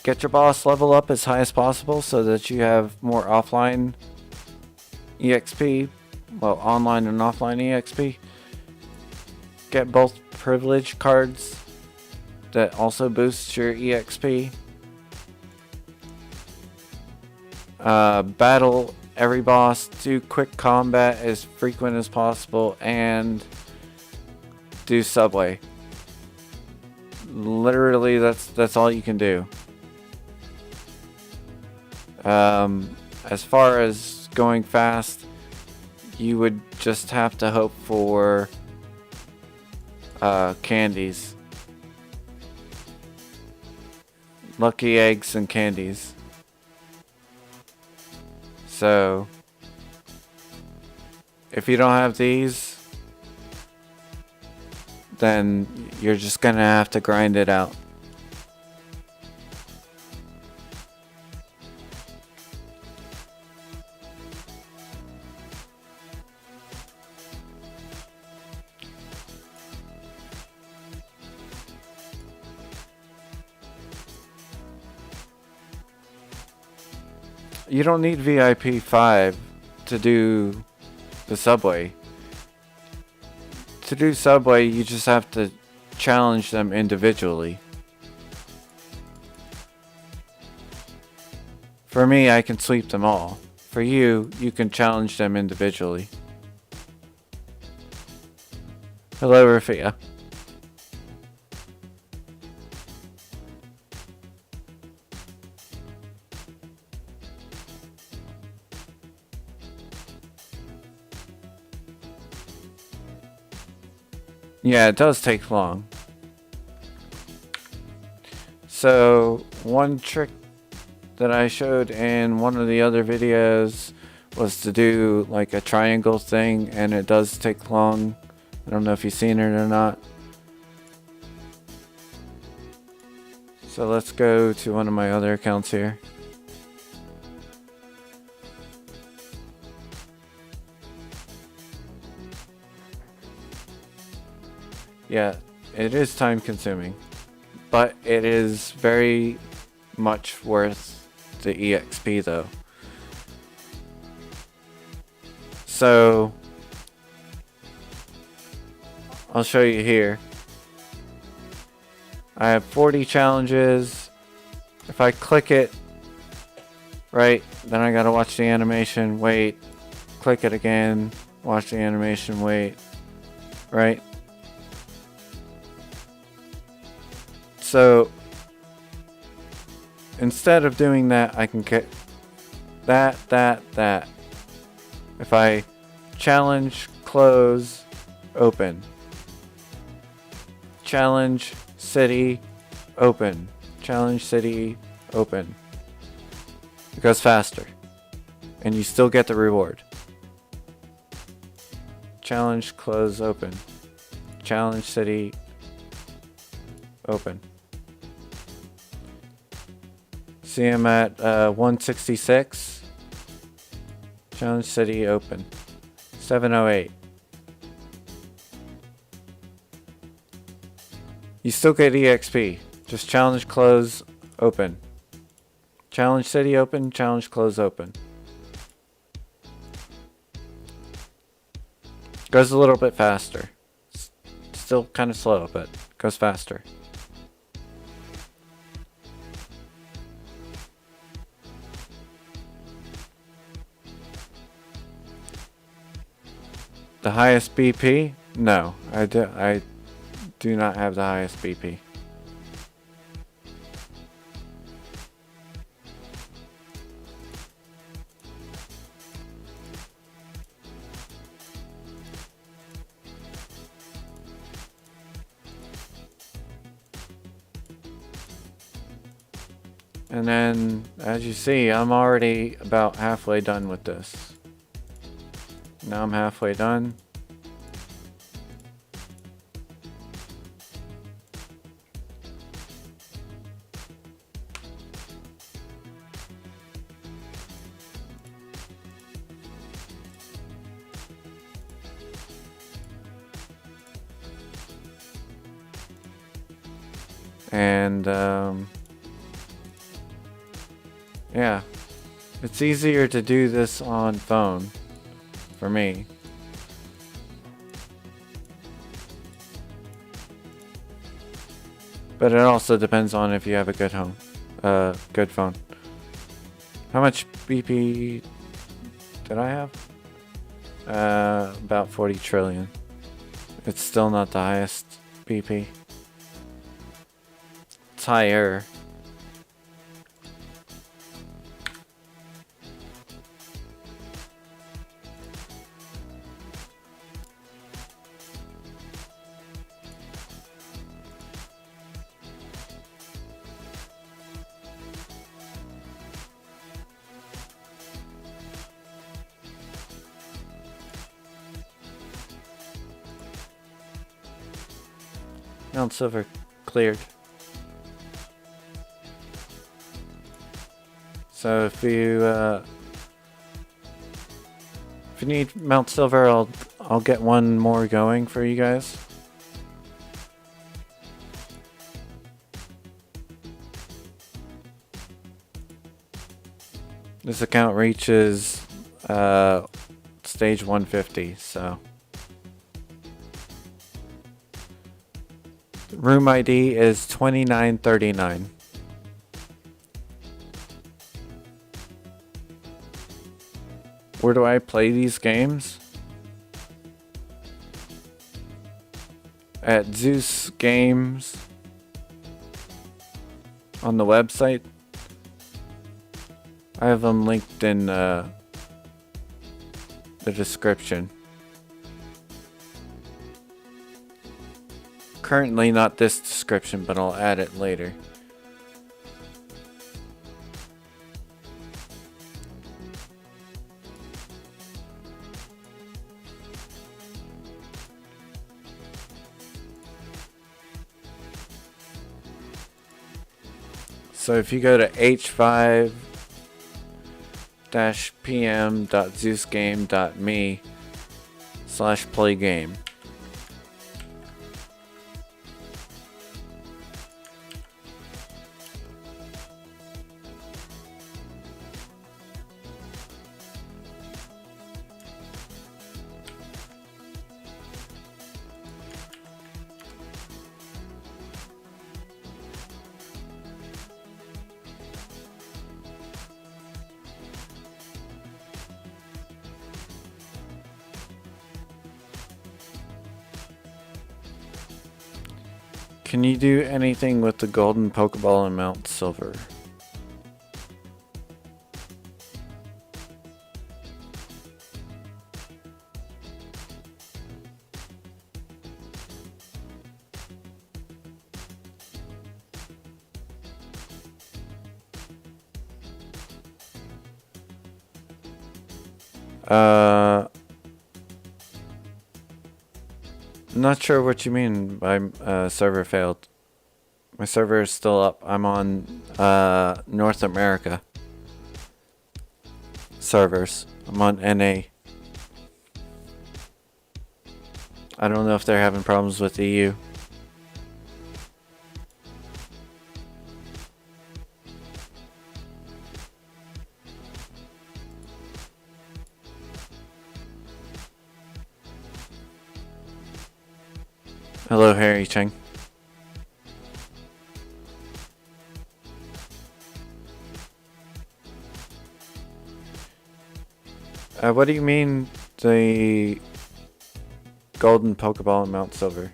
Get your boss level up as high as possible so that you have more offline EXP, well, online and offline EXP. Get both privilege cards that also boosts your EXP. Battle every boss, do quick combat as frequent as possible, and do subway. Literally, that's all you can do. As far as going fast, you would just have to hope for candies. Lucky eggs and candies. So, if you don't have these, then you're just gonna have to grind it out. You don't need VIP 5 to do the subway. To do subway, you just have to challenge them individually. For me, I can sweep them all. For you, you can challenge them individually. Hello, Rafia. Yeah, it does take long. So, one trick that I showed in one of the other videos was to do like a triangle thing, and it does take long. I don't know if you've seen it or not. So let's go to one of my other accounts here. Yeah, it is time consuming, but it is very much worth the EXP though. So, I'll show you here. I have 40 challenges. If I click it, right, then I gotta watch the animation, wait, click it again, watch the animation, wait, right? So, instead of doing that, I can get that. If I challenge, close, open. Challenge, city, open. Challenge, city, open. It goes faster. And you still get the reward. Challenge, close, open. Challenge, city, open. See, I'm at 166. Challenge City open. 708. You still get EXP. Just challenge close open. Challenge City open, challenge close open. Goes a little bit faster. Still kind of slow, but goes faster. The highest BP? No, I do not have the highest BP. And then, as you see, I'm already about halfway done with this. Now I'm halfway done. And, yeah, it's easier to do this on phone for me. But it also depends on if you have a good good phone. How much BP did I have? About 40 trillion. It's still not the highest BP. It's higher. Mount Silver cleared. So if you need Mount Silver, I'll get one more going for you guys. This account reaches stage 150, so room ID is 2939. Where do I play these games? At Zeus Games on the website. I have them linked in the description. Currently not this description, but I'll add it later. So if you go to h5-pm.zeusgame.me/playgame. Can you do anything with the golden Pokeball in Mount Silver? Not sure what you mean by server failed. My server is still up. I'm on North America servers. I'm on NA. I don't know if they're having problems with EU. Hello, Harry Cheng. What do you mean the golden Pokeball in Mount Silver?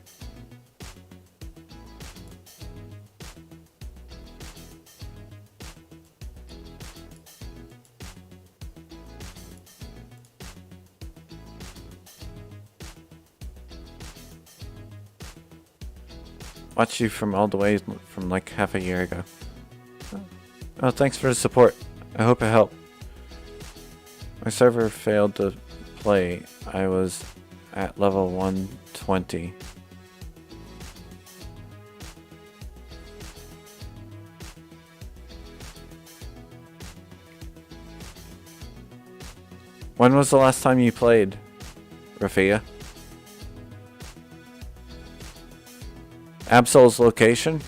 Watched you from all the way from like half a year ago. Oh, thanks for the support. I hope it helped. My server failed to play. I was at level 120. When was the last time you played, Rafia? Absol's location?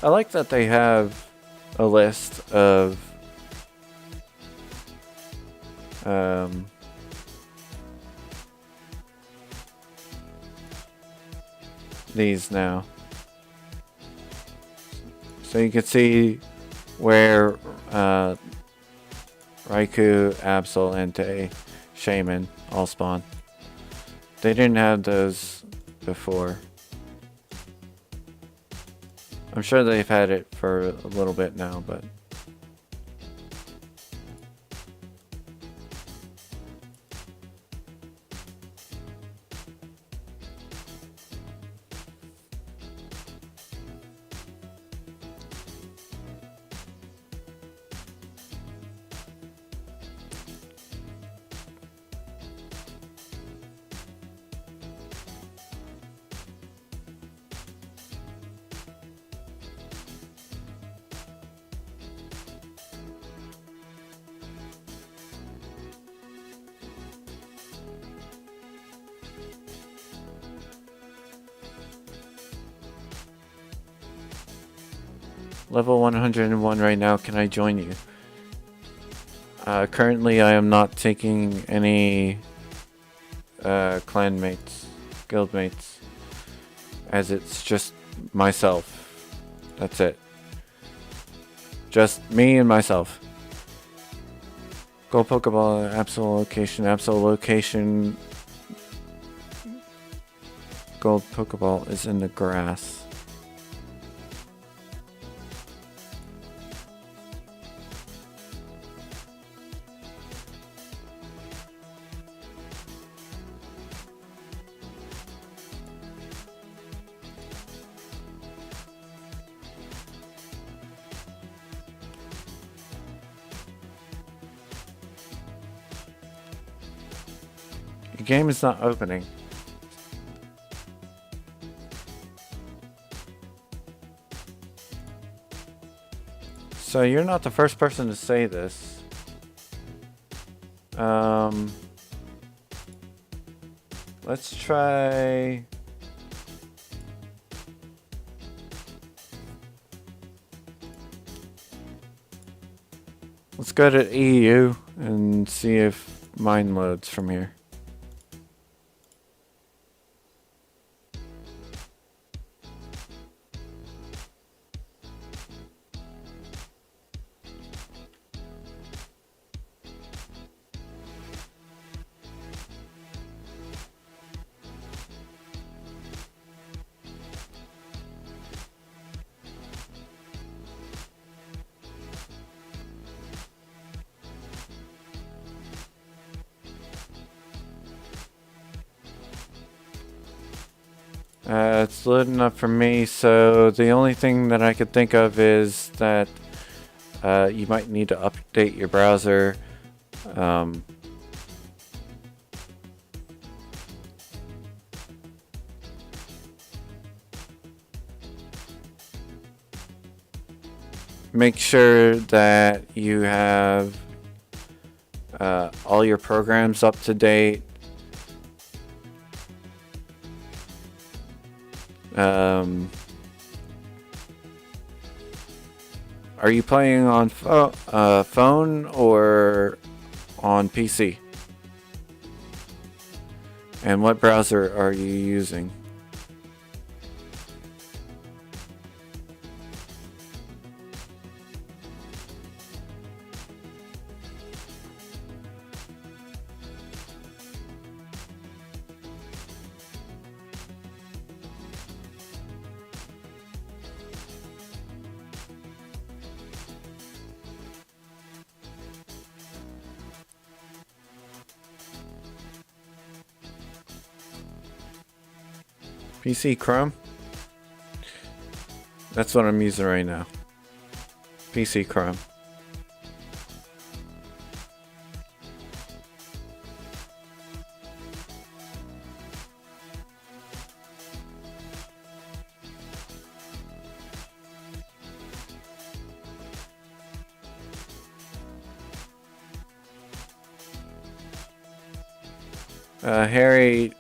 I like that they have a list of these now. So you can see where Raikou, Absol, Entei, Shaman all spawn. They didn't have those before. I'm sure they've had it for a little bit now, but... Level 101 right now, can I join you? Currently I am not taking any clan mates, guild mates, as it's just myself. That's it. Just me and myself. Gold Pokeball, Absol location. Gold Pokeball is in the grass. The game is not opening. So you're not the first person to say this. Let's try... Let's go to EU and see if mine loads from here. It's loading up for me, so the only thing that I could think of is that you might need to update your browser. Make sure that you have all your programs up to date. Are you playing on phone or on PC? And what browser are you using? PC Chrome? That's what I'm using right now. PC Chrome. Harry,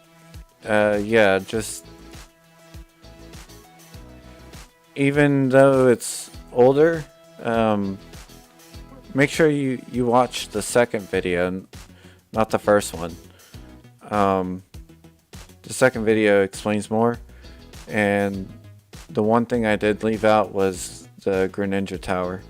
yeah, just even though it's older, make sure you watch the second video, not the first one. The second video explains more, and the one thing I did leave out was the Greninja tower.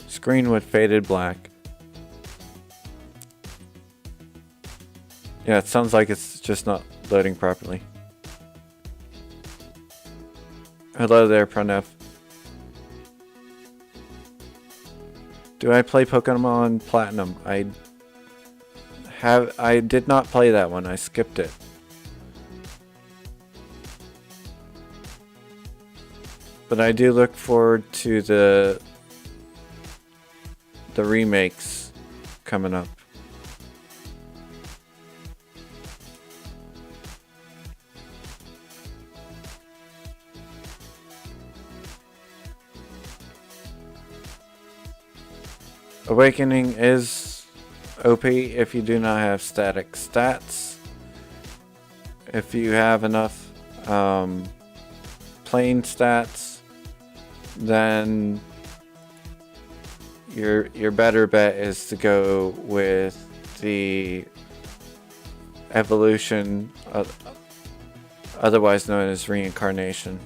Screen with faded black. Yeah, it sounds like it's just not loading properly. Hello there, Pranav. Do I play Pokemon Platinum? I did not play that one. I skipped it. But I do look forward to the remakes coming up. Awakening is OP if you do not have static stats. If you have enough plain stats, then your better bet is to go with the evolution, otherwise known as reincarnation.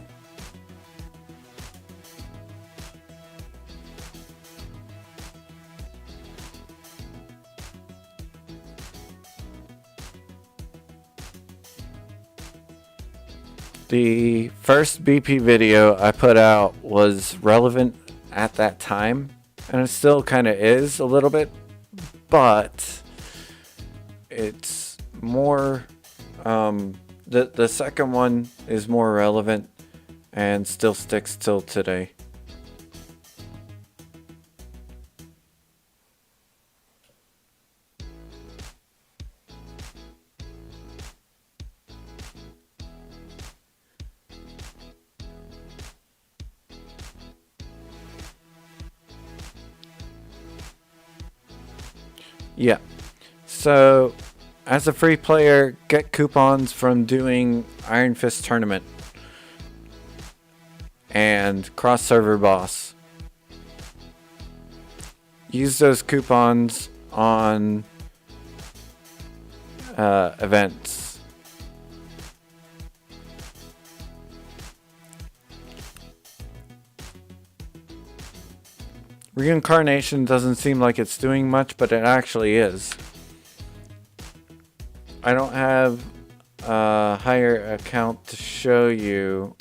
The first BP video I put out was relevant at that time, and it still kind of is a little bit, but it's more, the second one is more relevant and still sticks till today. Yeah, so as a free player, get coupons from doing Iron Fist Tournament and Cross Server Boss. Use those coupons on events. Reincarnation doesn't seem like it's doing much, but it actually is. I don't have higher account to show you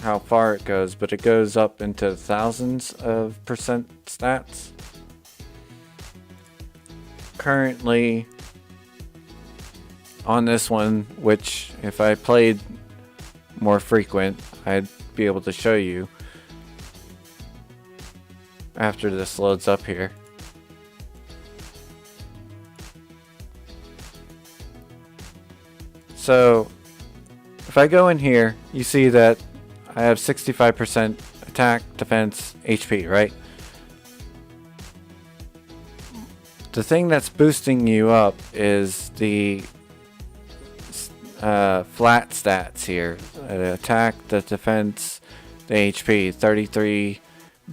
how far it goes, but it goes up into thousands of percent stats. Currently on this one, which if I played more frequent, I'd be able to show you after this loads up here. So if I go in here, you see that I have 65% attack, defense, HP, right? The thing that's boosting you up is the flat stats here. The attack, the defense, the HP, 33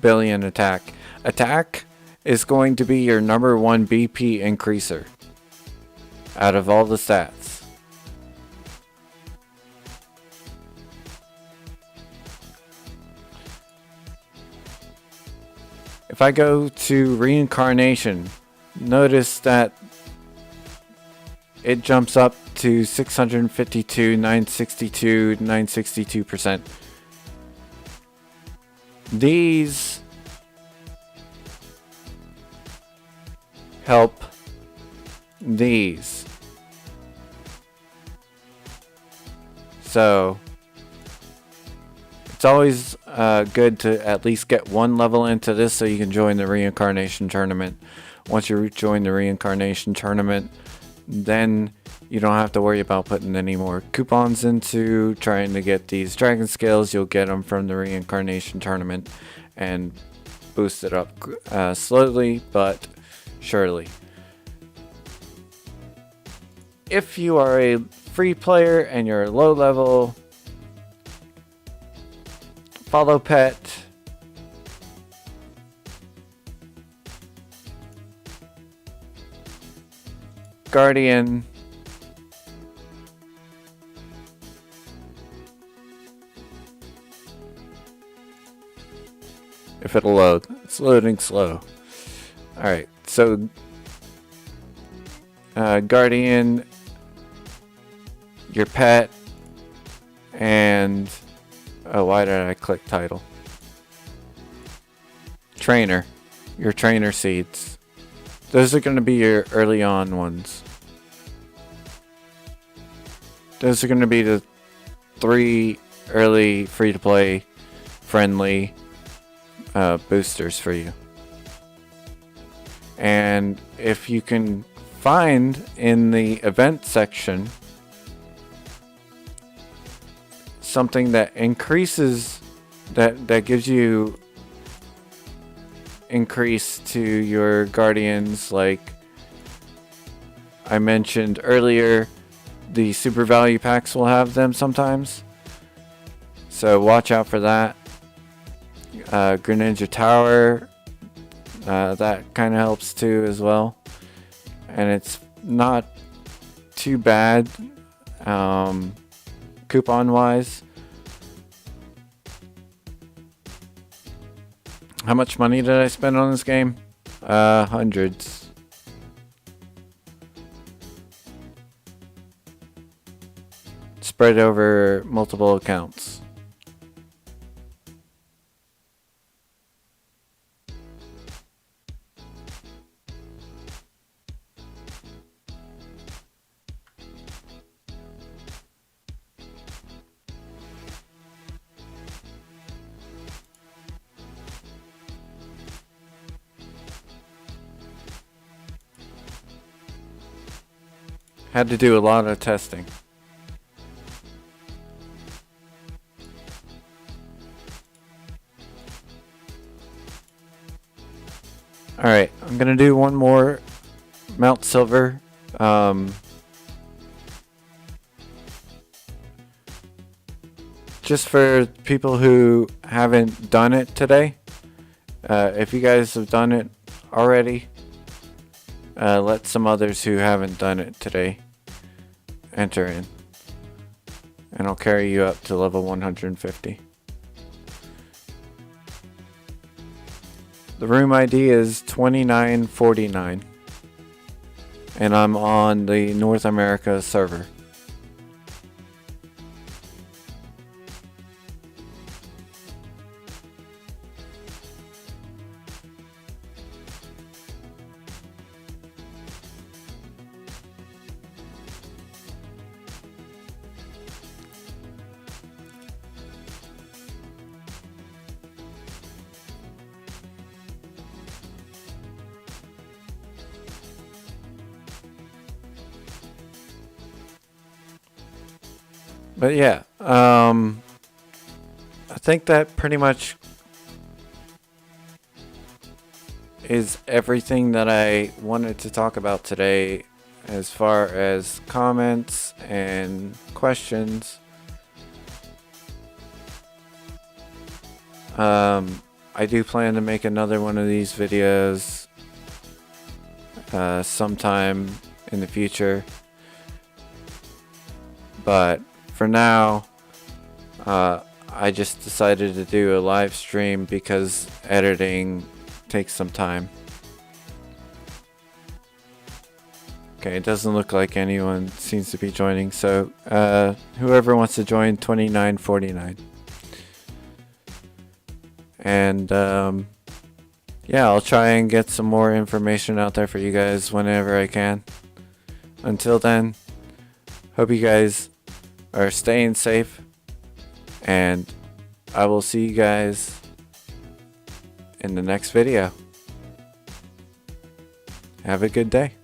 billion attack. Attack is going to be your #1 BP increaser out of all the stats. If I go to Reincarnation, notice that it jumps up to 652, 962, 962%. These help these. So it's always good to at least get one level into this so you can join the Reincarnation tournament. Once you join the Reincarnation tournament, then you don't have to worry about putting any more coupons into trying to get these dragon scales. You'll get them from the Reincarnation tournament and boost it up slowly but surely. If you are a free player and you're low level, follow pet, Guardian, if it'll load. It's loading slow. Alright, so Guardian, your pet, and oh, why did I click title? Trainer, your trainer seeds. Those are going to be your early on ones. Those are going to be the 3 early free-to-play friendly boosters for you. And if you can find in the event section something that increases, that gives you increase to your guardians, like I mentioned earlier, the super value packs will have them sometimes, so watch out for that. Greninja Tower, that kind of helps too as well, and it's not too bad coupon wise. How much money did I spend on this game? Hundreds. Spread over multiple accounts. Had to do a lot of testing. Alright, I'm gonna do one more Mount Silver. Just for people who haven't done it today. If you guys have done it already, let some others who haven't done it today enter in, and I'll carry you up to level 150. The room ID is 2949, and I'm on the North America server. But yeah, I think that pretty much is everything that I wanted to talk about today as far as comments and questions. I do plan to make another one of these videos sometime in the future, but for now I just decided to do a live stream because editing takes some time. Okay, it doesn't look like anyone seems to be joining, so whoever wants to join, 2949. And yeah, I'll try and get some more information out there for you guys whenever I can. Until then, hope you guys are staying safe, and I will see you guys in the next video. Have a good day.